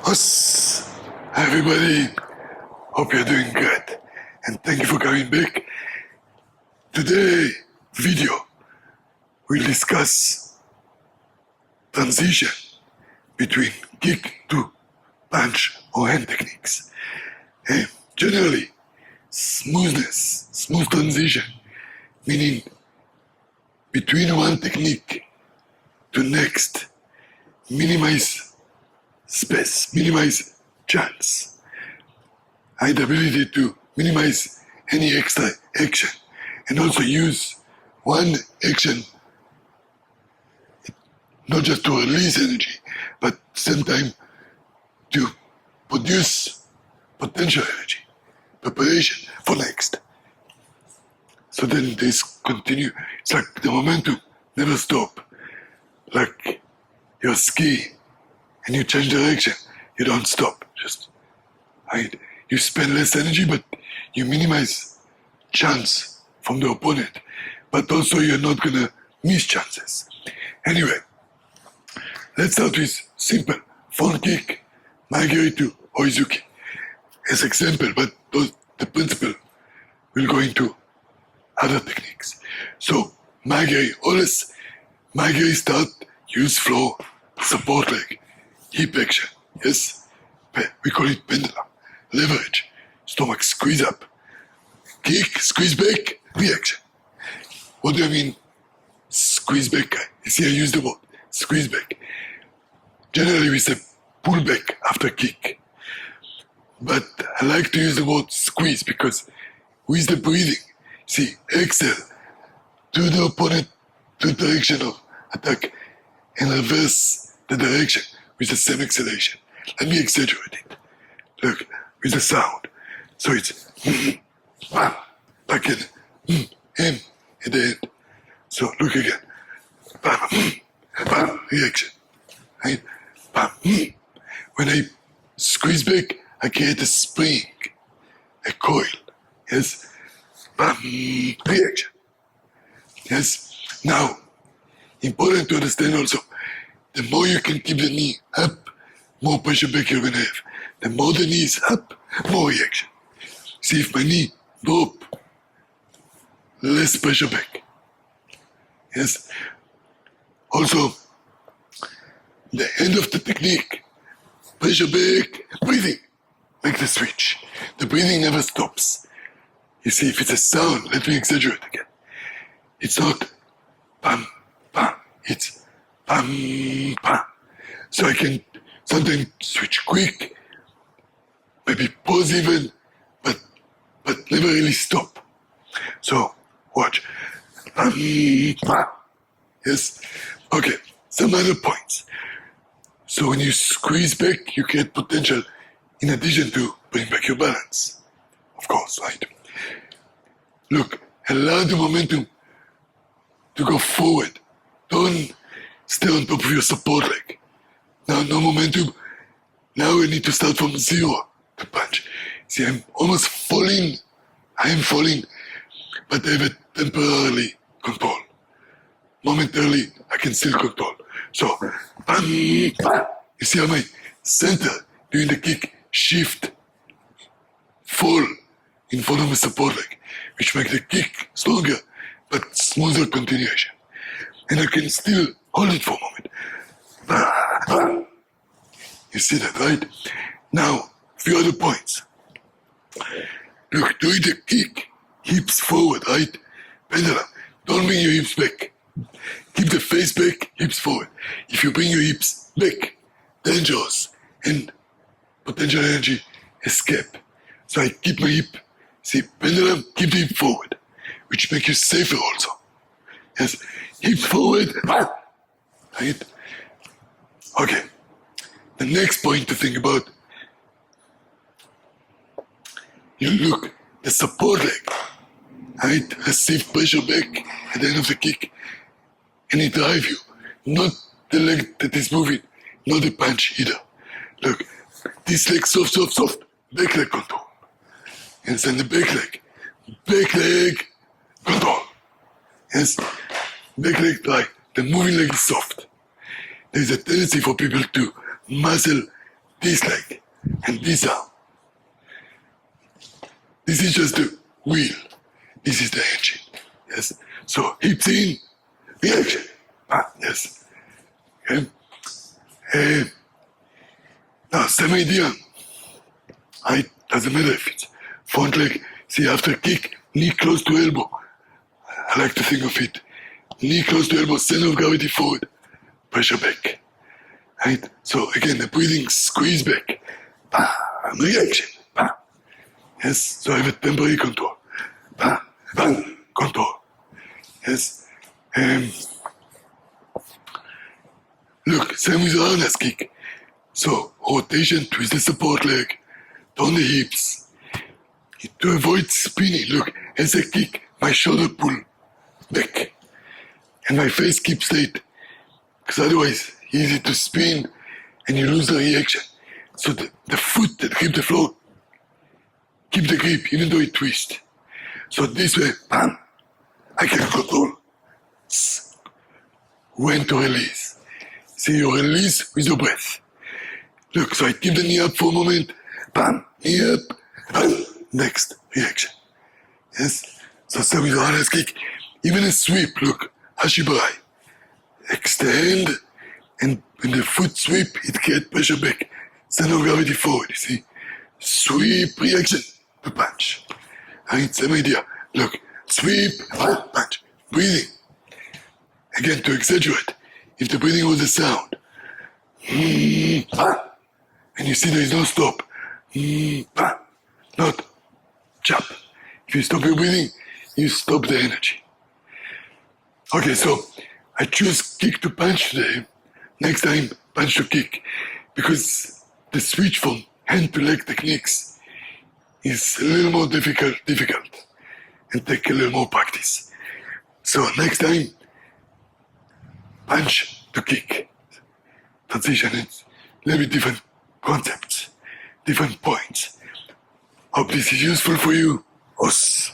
Us, everybody, hope you're doing good, and thank you for coming back. Today, video, we'll discuss transition between kick to punch or hand techniques. And generally, smooth transition, meaning between one technique to next, minimize space, minimize chance, and the ability to minimize any extra action, and also use one action not just to release energy, but same time to produce potential energy, preparation for next. So then this continue. It's like the momentum never stop. Like you're skiing and you change direction, you don't stop. Just you spend less energy, but you minimize chance from the opponent. But also you're not gonna miss chances. Anyway, let's start with simple front kick, Maegiri to Oizuki as example, but the principle will go into other techniques. So Maegiri, always Maegiri start, use floor, support leg, hip action, yes? We call it pendulum, leverage, stomach squeeze up, kick, squeeze back, reaction. What do I mean squeeze back? You see I use the word squeeze back. Generally we say pull back after kick. But I like to use the word squeeze because with the breathing, see, exhale to the opponent to the direction of attack and reverse the direction with the same exhalation. Let me exaggerate it. Look, with the sound. So it's bam, back in, M at the end. So look again. Bam, bam, reaction. Right? Bam. When I squeeze back, I create a spring, a coil. Yes? Bam, reaction. Yes? Now, important to understand also, the more you can keep the knee up, more pressure back you're gonna have. The more the knee is up, more reaction. See, if my knee drop, less pressure back. Yes? Also, the end of the technique, pressure back, breathing. Make the switch. The breathing never stops. You see, if it's a sound, let me exaggerate again. It's not bam, bam. It's bam, bam. So I can sometimes switch quick, maybe pause even, but never really stop. So watch. Bam, bam. Yes? Okay, some other points. So when you squeeze back, you get potential in addition to bring back your balance. Of course, right? Look, allow the momentum to go forward. Don't stay on top of your support leg. Now, no momentum. Now I need to start from zero to punch. See, I'm almost falling. I am falling, but I have a temporarily control. Momentarily, I can still control. So, bam, bam. You see how my center during the kick shift, fall in front of my support leg, which makes the kick stronger, but smoother continuation. And I can still hold it for a moment. Bam, bam. You see that, right? Now, few other points. Look, during the kick, hips forward, right? Pendulum. Don't bring your hips back. Keep the face back, hips forward. If you bring your hips back, dangerous and potential energy escape. So I keep my hip, see, pendulum, keep the hip forward, which makes you safer also. Yes, hip forward, right? Okay, the next point to think about, you look, the support leg, right? Receive pressure back at the end of the kick, and it drive you, not the leg that is moving, not the punch either. Look, this leg soft, back leg control. And then the back leg control. Yes, back leg like the moving leg is soft. There's a tendency for people to muscle this leg and this arm. This is just the wheel. This is the engine. Yes. So hips in, reaction. Yes. Okay. Now same idea. Right? Doesn't matter if it's front leg. See, after kick, knee close to elbow. I like to think of it. Knee close to elbow, center of gravity forward, pressure back. Right? So again, the breathing squeeze back. Reaction. Yes, so I have a temporary control. Control. Yes. Look, same with the harness kick. So rotation, twist the support leg, turn the hips. To avoid spinning, look, as I kick, my shoulder pull back. And my face keeps straight. Because otherwise, easy to spin and you lose the reaction. So the foot that grip the floor, keep the grip even though it twists. So this way, bam, I can control when to release. See, you release with your breath. Look, so I keep the knee up for a moment, bam, knee up, bam, next reaction. Yes, so same with the harness kick, even a sweep, look, Hashibarai. Extend, and when the foot sweep, it gets pressure back. Center of gravity forward, you see. Sweep, reaction, to punch. Right, same idea. Look, sweep, punch. Breathing. Again, to exaggerate, if the breathing was a sound, and you see there is no stop, not chop. If you stop your breathing, you stop the energy. Okay, so I choose kick to punch today. Next time, punch to kick. Because the switch from hand to leg techniques is a little more difficult and take a little more practice. So next time, punch to kick. Transition is a little bit different concepts, different points. Hope this is useful for you. Os.